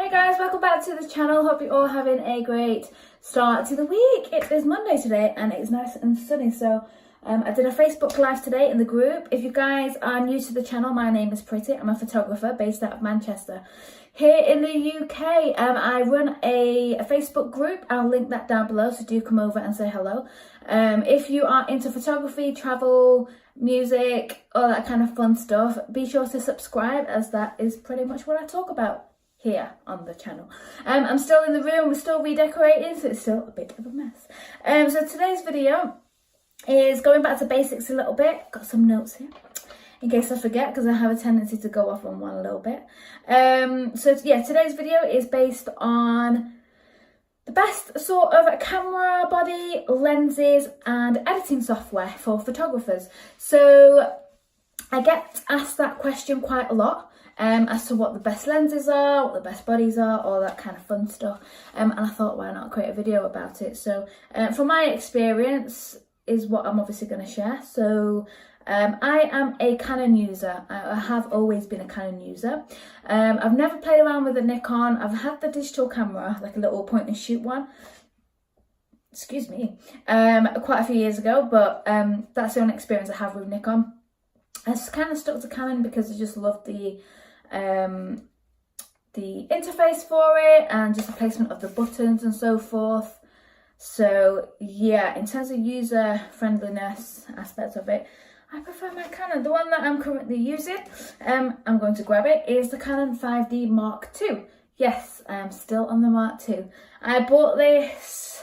Hey guys, welcome back to the channel. Hope you're all having a great start to the week. It is Monday today and it's nice and sunny, so I did a Facebook live today in the group. If you guys are new to the channel, my name is Priti. I'm a photographer based out of Manchester. Here in the UK, I run a Facebook group. I'll link that down below, so do come over and say hello. If you are into photography, travel, music, all that kind of fun stuff, be sure to subscribe, as that is pretty much what I talk about here on the channel. I'm still in the room, we're still redecorating, so it's still a bit of a mess. So today's video is going back to basics a little bit. Got some notes here in case I forget, because I have a tendency to go off on one a little bit. So yeah, today's video is based on the best sort of camera body, lenses and editing software for photographers. So I get asked that question quite a lot, as to what the best lenses are, what the best bodies are, all that kind of fun stuff. And I thought, why not create a video about it? So from my experience is what I'm obviously going to share. So I am a Canon user. I have always been a Canon user. I've never played around with a Nikon. I've had the digital camera, like a little point and shoot one, excuse me, quite a few years ago, but that's the only experience I have with Nikon. I just kind of stuck to Canon because I just love the interface for it and just the placement of the buttons and so forth. So yeah, in terms of user friendliness aspects of it, I prefer my Canon. The one that I'm currently using, I'm going to grab it, is the Canon 5D Mark II. Yes, I am still on the Mark II. I bought this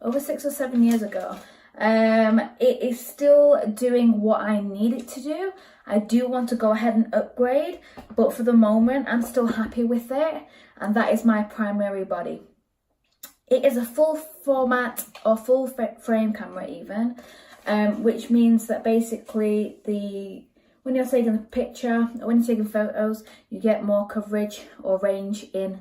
over 6 or 7 years ago. It is still doing what I need it to do. I do want to go ahead and upgrade, but for the moment I'm still happy with it, and that is my primary body. It is a full format or full frame camera even, which means that basically when you're taking a picture or when you're taking photos, you get more coverage or range in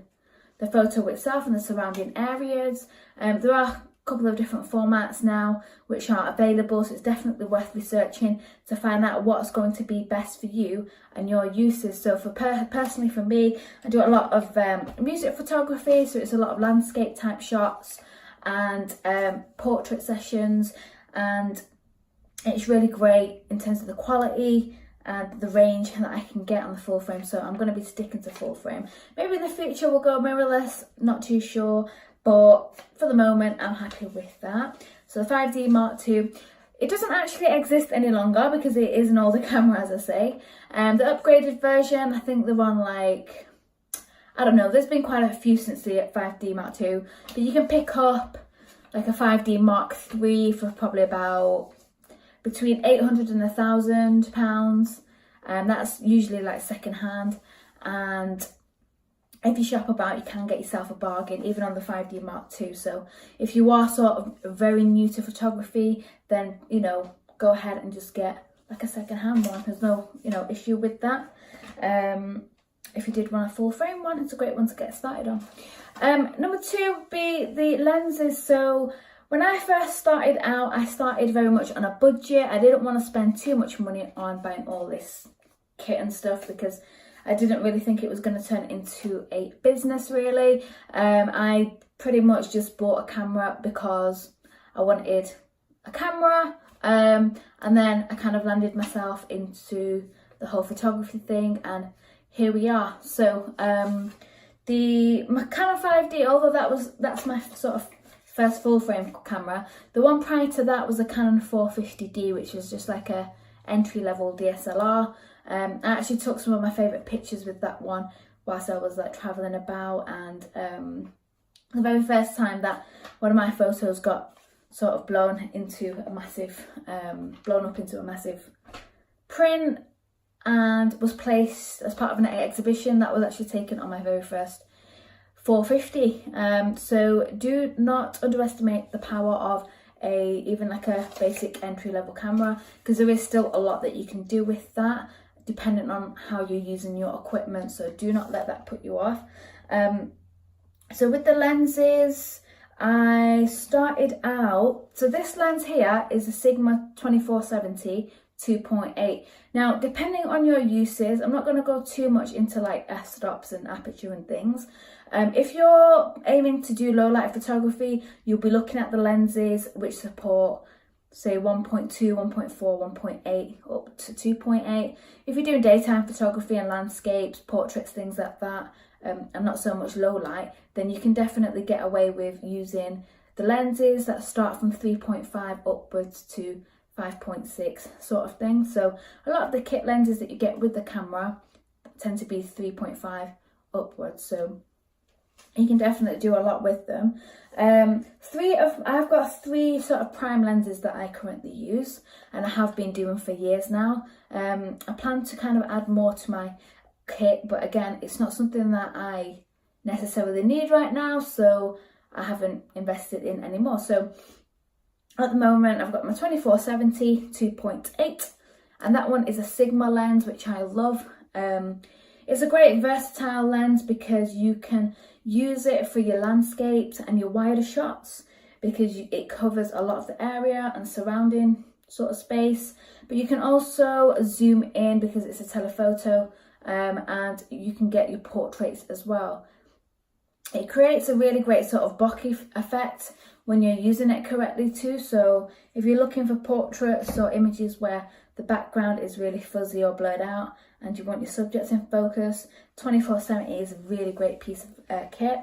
the photo itself and the surrounding areas. There are couple of different formats now which are available, so it's definitely worth researching to find out what's going to be best for you and your uses. So for personally for me, I do a lot of music photography, so it's a lot of landscape type shots and portrait sessions, and it's really great in terms of the quality and the range that I can get on the full frame. So I'm going to be sticking to full frame. Maybe in the future we'll go mirrorless, not too sure, but for the moment I'm happy with that. So the 5D Mark II, it doesn't actually exist any longer because it is an older camera, as I say. The upgraded version, I think they're on, like, I don't know, there's been quite a few since the 5D Mark II, but you can pick up like a 5D Mark III for probably about between £800 and £1,000, and that's usually like second hand. And if you shop about, you can get yourself a bargain even on the 5D Mark II. So if you are sort of very new to photography, then, you know, go ahead and just get like a second hand one. There's no, you know, issue with that. If you did want a full frame one, it's a great one to get started on. Number two would be the lenses. So when I first started out, I started very much on a budget. I didn't want to spend too much money on buying all this kit and stuff because I didn't really think it was going to turn into a business, really. I pretty much just bought a camera because I wanted a camera, and then I kind of landed myself into the whole photography thing, and here we are. So the Canon 5D, although that's my sort of first full frame camera, the one prior to that was a Canon 450D, which is just like a entry-level DSLR. I actually took some of my favourite pictures with that one whilst I was like travelling about, and the very first time that one of my photos got sort of blown up into a massive print and was placed as part of an exhibition that was actually taken on my very first 450. So do not underestimate the power of even like a basic entry-level camera, because there is still a lot that you can do with that depending on how you're using your equipment, so do not let that put you off. So with the lenses, I started out, so this lens here is a Sigma 2470 2.8. Now, depending on your uses, I'm not going to go too much into like f-stops and aperture and things. If you're aiming to do low light photography, you'll be looking at the lenses which support say 1.2, 1.4, 1.8 up to 2.8. If you're doing daytime photography and landscapes, portraits, things like that, and not so much low light, then you can definitely get away with using the lenses that start from 3.5 upwards to 5.6 sort of thing. So a lot of the kit lenses that you get with the camera tend to be 3.5 upwards, so you can definitely do a lot with them. I've got 3 sort of prime lenses that I currently use, and I have been doing for years now. I plan to kind of add more to my kit, but again, it's not something that I necessarily need right now, so I haven't invested in anymore. So at the moment, I've got my 2470 2.8, and that one is a Sigma lens, which I love. It's a great versatile lens because you can use it for your landscapes and your wider shots, because it covers a lot of the area and surrounding sort of space. But you can also zoom in because it's a telephoto, and you can get your portraits as well. It creates a really great sort of bokeh effect when you're using it correctly too. So if you're looking for portraits or images where the background is really fuzzy or blurred out and you want your subjects in focus, 2470 is a really great piece of kit.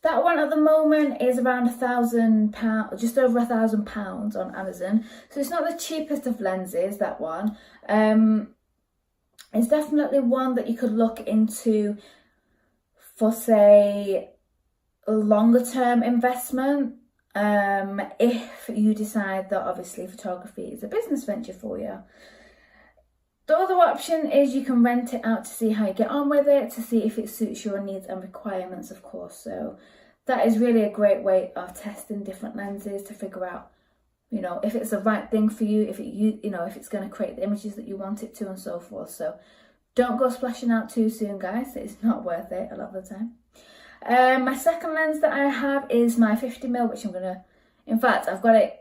That one at the moment is around £1,000, just over £1,000 on Amazon. So it's not the cheapest of lenses, that one. It's definitely one that you could look into for, say, a longer term investment, if you decide that obviously photography is a business venture for you. The other option is you can rent it out to see how you get on with it, to see if it suits your needs and requirements, of course. So that is really a great way of testing different lenses to figure out, you know, if it's the right thing for you, if if it's going to create the images that you want it to, and so forth. So don't go splashing out too soon, guys. It's not worth it a lot of the time. My second lens that I have is my 50mm, which in fact, I've got it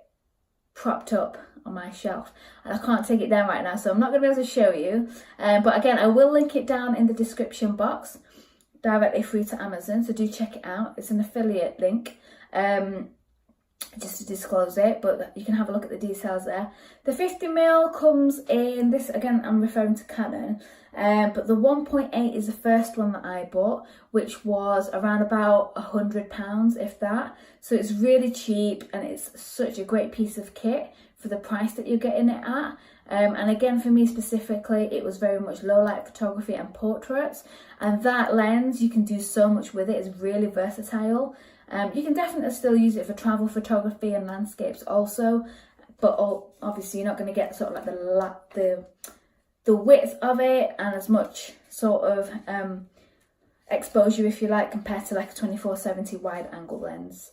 propped up on my shelf and I can't take it down right now, so I'm not going to be able to show you. But again, I will link it down in the description box, directly through to Amazon, so do check it out. It's an affiliate link, just to disclose it, but you can have a look at the details there. The 50mm comes in this, again, I'm referring to Canon, but the 1.8 is the first one that I bought, which was around about £100, if that. So it's really cheap and it's such a great piece of kit for the price that you're getting it at. And again, for me specifically, it was very much low light photography and portraits, and that lens, you can do so much with it. It's really versatile. You can definitely still use it for travel photography and landscapes also, but obviously you're not going to get sort of like the width of it and as much sort of exposure, if you like, compared to like a 2470 wide angle lens.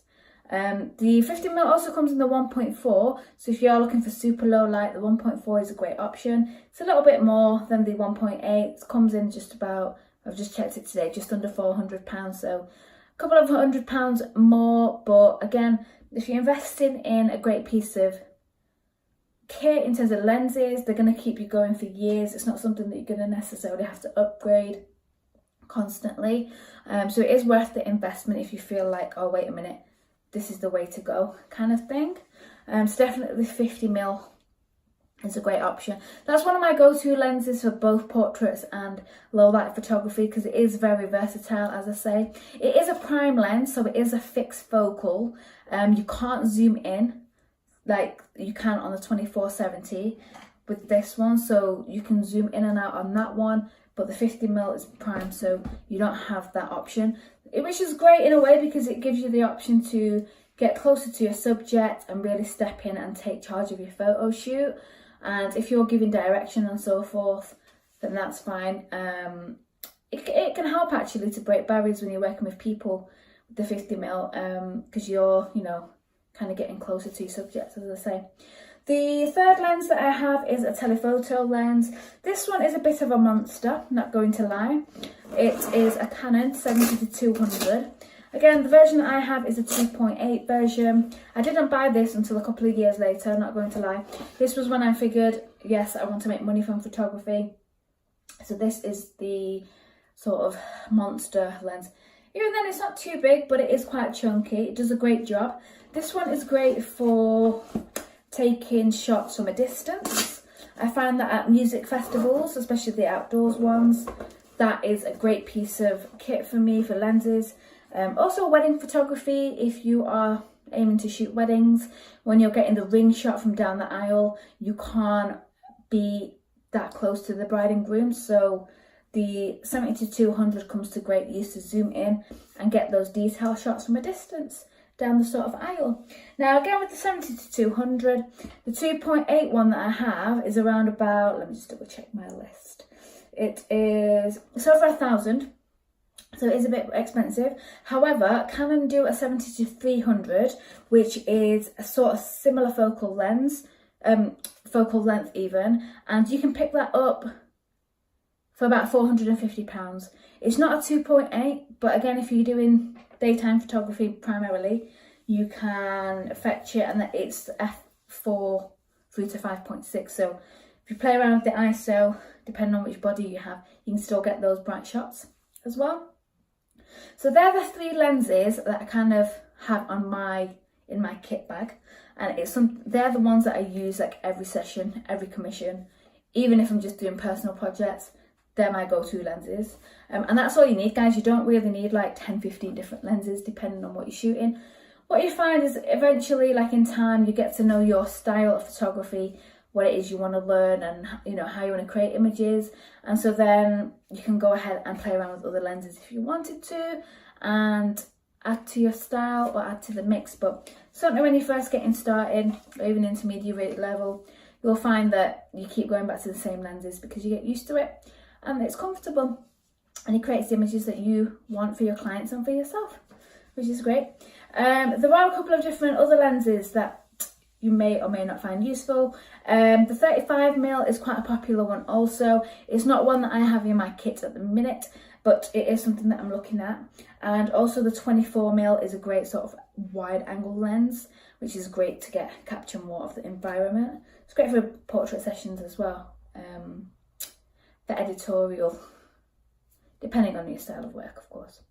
The 50mm also comes in the 1.4, so if you're looking for super low light, the 1.4 is a great option. It's a little bit more than the 1.8. It comes in just about, I've just checked it today, just under £400, so a couple of £100 more. But again, if you're investing in a great piece of kit in terms of lenses, they're going to keep you going for years. It's not something that you're going to necessarily have to upgrade constantly. So it is worth the investment if you feel like, oh, wait a minute, this is the way to go kind of thing. So definitely 50mm is a great option. That's one of my go-to lenses for both portraits and low light photography, because it is very versatile, as I say. It is a prime lens, so it is a fixed focal. You can't zoom in like you can on the 2470 with this one, so you can zoom in and out on that one, but the 50mm is prime, so you don't have that option, which is great in a way because it gives you the option to get closer to your subject and really step in and take charge of your photo shoot. And if you're giving direction and so forth, then that's fine. It can help actually to break barriers when you're working with people with the 50mm, because you're, kind of getting closer to your subject, as I say. The third lens that I have is a telephoto lens. This one is a bit of a monster, not going to lie. It is a Canon 70-200. Again, the version that I have is a 2.8 version. I didn't buy this until a couple of years later, not going to lie. This was when I figured, yes, I want to make money from photography. So this is the sort of monster lens. Even then, it's not too big, but it is quite chunky. It does a great job. This one is great for taking shots from a distance. I find that at music festivals, especially the outdoors ones, that is a great piece of kit for me for lenses. Also wedding photography, if you are aiming to shoot weddings, when you're getting the ring shot from down the aisle, you can't be that close to the bride and groom, so the 70-200 comes to great use to zoom in and get those detail shots from a distance down the sort of aisle. Now again, with the 70-200, the 2.8 one that I have is around about, let me just double check my list, it is, it's over 1,000. So it is a bit expensive. However, Canon do a 70-300, which is a sort of similar focal lens, focal length even, and you can pick that up for about £450. It's not a 2.8, but again, if you're doing daytime photography primarily, you can fetch it, and it's f4 through to 5.6. So if you play around with the ISO, depending on which body you have, you can still get those bright shots as well. So they're the three lenses that I kind of have on in my kit bag, and they're the ones that I use like every session, every commission, even if I'm just doing personal projects. They're my go-to lenses, and that's all you need, guys. You don't really need like 10-15 different lenses depending on what you're shooting. What you find is eventually, like in time, you get to know your style of photography, what it is you want to learn, and you know how you want to create images, and so then you can go ahead and play around with other lenses if you wanted to and add to your style or add to the mix. But certainly when you're first getting started, or even intermediary level, you'll find that you keep going back to the same lenses because you get used to it and it's comfortable, and it creates the images that you want for your clients and for yourself, which is great. There are a couple of different other lenses that you may or may not find useful. The 35mm is quite a popular one also. It's not one that I have in my kit at the minute, but it is something that I'm looking at. And also the 24mm is a great sort of wide angle lens, which is great to capture more of the environment. It's great for portrait sessions as well, for editorial, depending on your style of work, of course.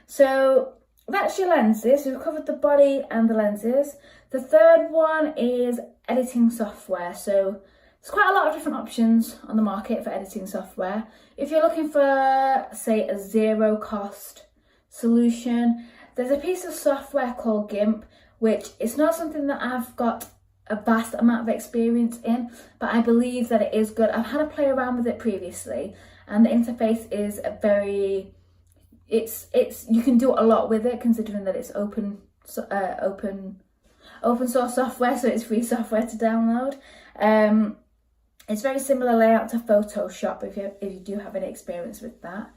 So that's your lenses. We've covered the body and the lenses. The third one is editing software. So there's quite a lot of different options on the market for editing software. If you're looking for, say, a zero cost solution, there's a piece of software called GIMP, which is not something that I've got a vast amount of experience in, but I believe that it is good. I've had a play around with it previously, and the interface is you can do a lot with it, considering that it's open source software, so it's free software to download. It's very similar layout to Photoshop if you do have any experience with that.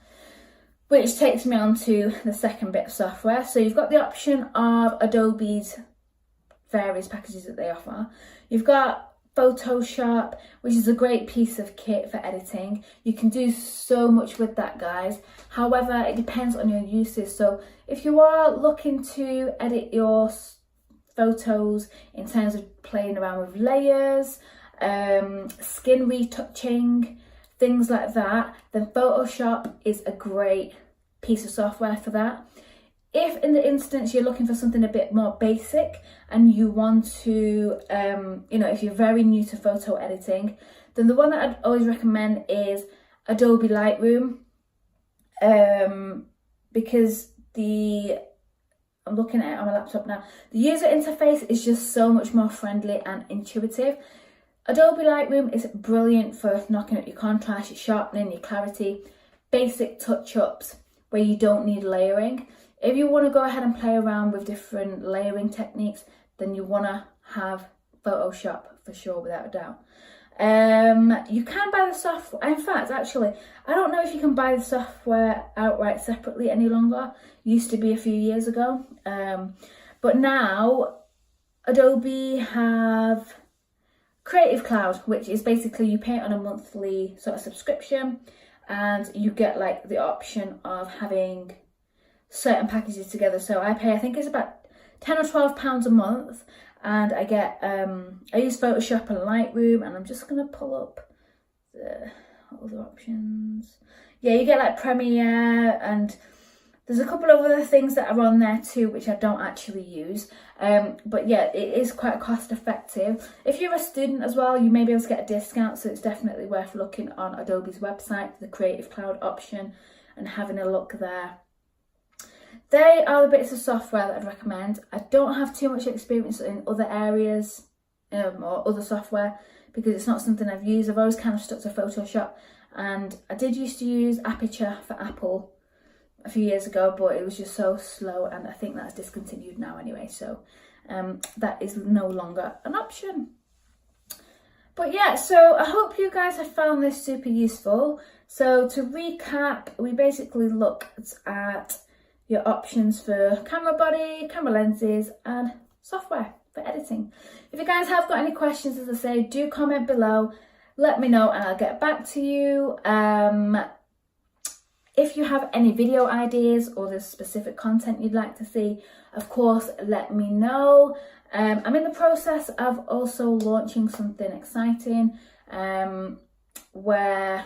Which takes me on to the second bit of software. So you've got the option of Adobe's various packages that they offer. You've got Photoshop, which is a great piece of kit for editing. You can do so much with that, guys. However, it depends on your uses. So if you are looking to edit your photos in terms of playing around with layers, skin retouching, things like that, then Photoshop is a great piece of software for that. If in the instance you're looking for something a bit more basic and you want to, if you're very new to photo editing, then the one that I'd always recommend is Adobe Lightroom, because I'm looking at it on my laptop now, the user interface is just so much more friendly and intuitive. Adobe Lightroom is brilliant for knocking up your contrast, your sharpening, your clarity, basic touch-ups where you don't need layering. If you want to go ahead and play around with different layering techniques, then you want to have Photoshop for sure, without a doubt. You can buy the software. In fact, actually, I don't know if you can buy the software outright separately any longer. Used to be a few years ago. But now, Adobe have Creative Cloud, which is basically you pay on a monthly sort of subscription, and you get like the option of having certain packages together. So I pay, I think it's about £10 or £12 a month, and I get, I use Photoshop and Lightroom, and I'm just going to pull up the other options. Yeah, you get like Premiere, and there's a couple of other things that are on there too, which I don't actually use. But yeah, it is quite cost effective. If you're a student as well, you may be able to get a discount, so it's definitely worth looking on Adobe's website, the Creative Cloud option, and having a look there. They are the bits of software that I'd recommend. I don't have too much experience in other areas or other software, because it's not something I've used. I've always kind of stuck to Photoshop, and I did used to use Aperture for Apple a few years ago, but it was just so slow, and I think that's discontinued now anyway, so that is no longer an option. But yeah, so I hope you guys have found this super useful. So to recap, we basically looked at your options for camera body, camera lenses, and software for editing. If you guys have got any questions, as I say, do comment below, let me know and I'll get back to you. If you have any video ideas or there's specific content you'd like to see, of course, let me know. I'm in the process of also launching something exciting where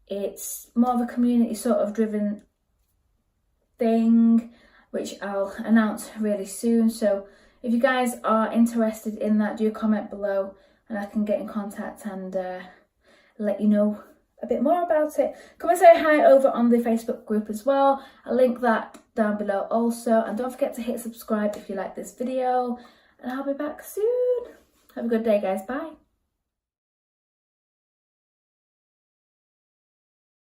it's more of a community sort of driven thing, which I'll announce really soon. So if you guys are interested in that, do comment below and I can get in contact and let you know a bit more about it. Come and say hi over on the Facebook group as well. I'll link that down below also, and don't forget to hit subscribe if you like this video, and I'll be back soon. Have a good day, guys. Bye.